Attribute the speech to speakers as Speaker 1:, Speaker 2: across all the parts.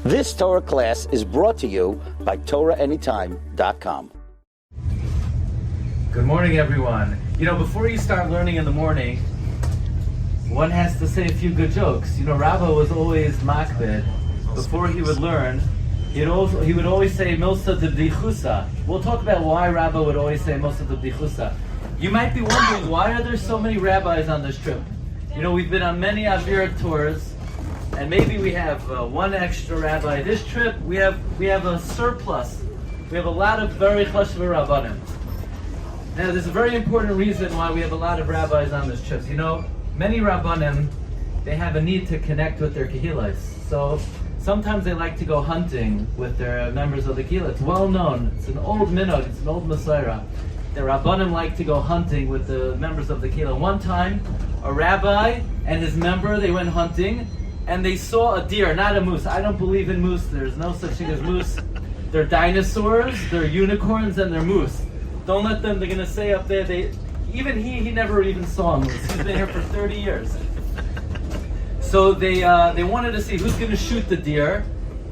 Speaker 1: This Torah class is brought to you by TorahAnytime.com.
Speaker 2: Good morning, everyone. Before you start learning in the morning, one has to say a few good jokes. Rabbi was always makbid. Before he would learn, he would always say Milsa de B'dichusa. We'll talk about why Rabbi would always say Milsa de B'dichusa. You might be wondering, why are there so many rabbis on this trip? We've been on many Avir tours, and maybe we have one extra rabbi. This trip, we have a surplus. We have a lot of very chashuv rabbanim. Now, there's a very important reason why we have a lot of rabbis on this trip. Many rabbanim, they have a need to connect with their kehilas. So sometimes they like to go hunting with their members of the kehillah. It's well known. It's an old minhag. It's an old Masorah. The rabbanim like to go hunting with the members of the kehillah. One time, a rabbi and his member, they went hunting, and they saw a deer, not a moose. I don't believe in moose. There's no such thing as moose. They're dinosaurs, they're unicorns, and they're moose. Don't let them, they're going to say up there, he never even saw a moose. He's been here for 30 years. So they wanted to see who's going to shoot the deer,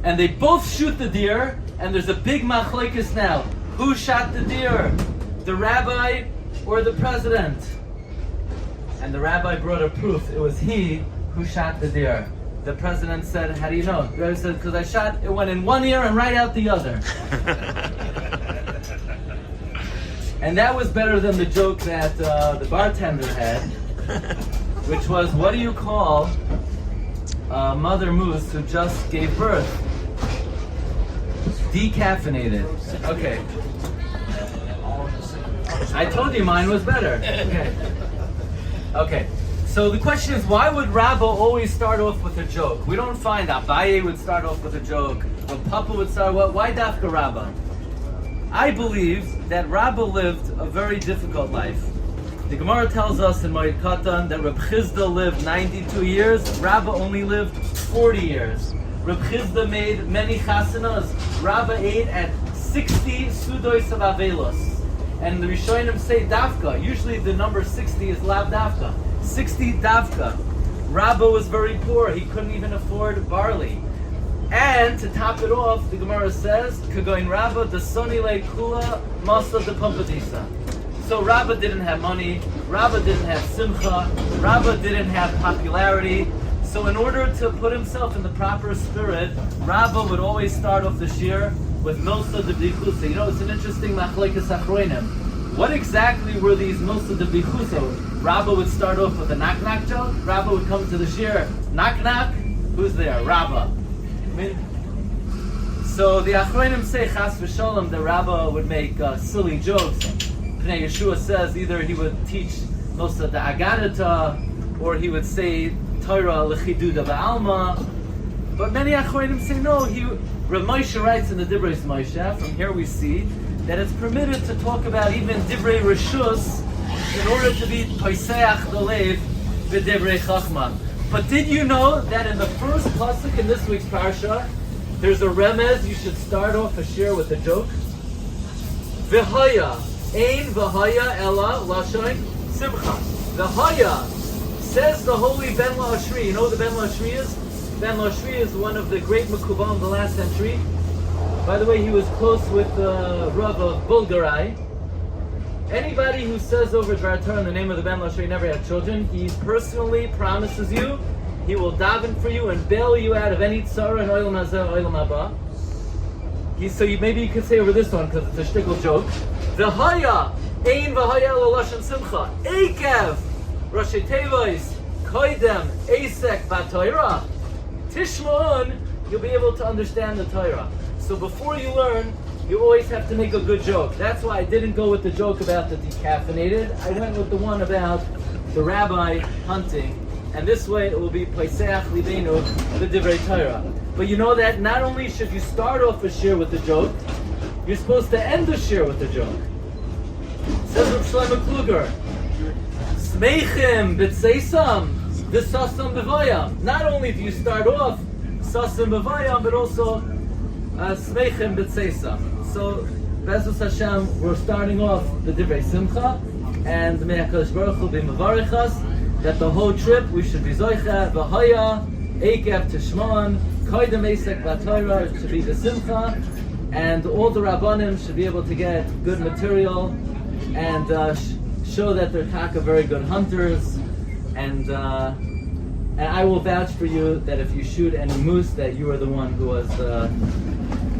Speaker 2: and they both shoot the deer, and there's a big machlokes now. Who shot the deer? The rabbi or the president? And the rabbi brought a proof. It was he who shot the deer. The president said, how do you know? The rabbi said, because I shot, it went in one ear and right out the other. And that was better than the joke that the bartender had, which was, what do you call a mother moose who just gave birth? Decaffeinated. Okay. I told you mine was better. Okay. So the question is, why would Rabbi always start off with a joke? We don't find Abaye would start off with a joke, or Papa would start with, why Dafka Rabbi? I believe that Rabbi lived a very difficult life. The Gemara tells us in Moed Katan that Reb Chizda lived 92 years, Rabbi only lived 40 years. Reb Chizda made many chasanas. Rabbi ate at 60 sudois of avelos. And the Rishonim say dafka. Usually the number 60 is lav dafka. 60 dafka. Rabbi was very poor. He couldn't even afford barley. And to top it off, the Gemara says, Kagoin Rabba the Sonile Kula Masa de Pampadisa. So Rabba didn't have money, Rabba didn't have simcha, Rabba didn't have popularity. So in order to put himself in the proper spirit, Rabba would always start off the shiur with Milsa de B'dichusa. It's an interesting machlokes achronim. What exactly were these Milsa de B'dichusa? Rabba would start off with a knock-knock joke. Rabba would come to the shiur, knock-knock, who's there? Rabba. So the achronim say chas v'shalom, the Rabba would make silly jokes. Pnei Yeshua says either he would teach Milsa de Agadata, or he would say Torah lechiduda ba'alma. But many achronim say no. Rav Moshe writes in the Divrei Moshe. From here we see that it's permitted to talk about even Divrei Rishus in order to be Poiseach the Lev v'Divrei Chachma. But did you know that in the first pasuk in this week's Parsha, there's a remez, you should start off a shiur with a joke? V'haya, ein v'haya ela lashon simcha. V'haya, says the holy Ben La'ashri. You know who the Ben La'ashri is? Ben La'ashri is one of the great Mekubalim of the last century. By the way, he was close with the Rav of Bulgarai. Anybody who says over Dvar Torah in the name of the Ben La'ashri never had children, he personally promises you he will daven for you and bail you out of any tzara and oil mazeh, oil haba. So maybe you could say over this one because it's a shtickle joke. V'haya ein v'haya l'lashon simcha Eikev Rashi Tevois koidem esek b'Torah Tishmon. You'll be able to understand the Torah. So before you learn, you always have to make a good joke. That's why I didn't go with the joke about the decaffeinated. I went with the one about the rabbi hunting. And this way it will be Poiseach Libenu the Divrei Torah. But you know that not only should you start off a shiur with a joke, you're supposed to end the shiur with a joke. Says Rav Shlomo Kluger, Smeichem b'tseisam v'sasam b'vayam. Not only do you start off sasam b'vayam, but also Smeichem b'tseisam. So, Be'ezus Hashem, we're starting off the Divrei Simcha, and may HaKadosh Baruch Hu be mevarech us that the whole trip we should be zoicha v'haya Eikev Tishmon Koydem Eisek B'Torah should be the Simcha, and all the Rabbanim should be able to get good material and show that they're taka very good hunters, and I will vouch for you that if you shoot any moose, that you are the one who was.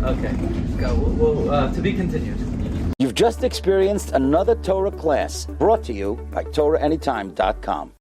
Speaker 2: Okay, go. To be continued.
Speaker 1: You've just experienced another Torah class brought to you by TorahAnytime.com.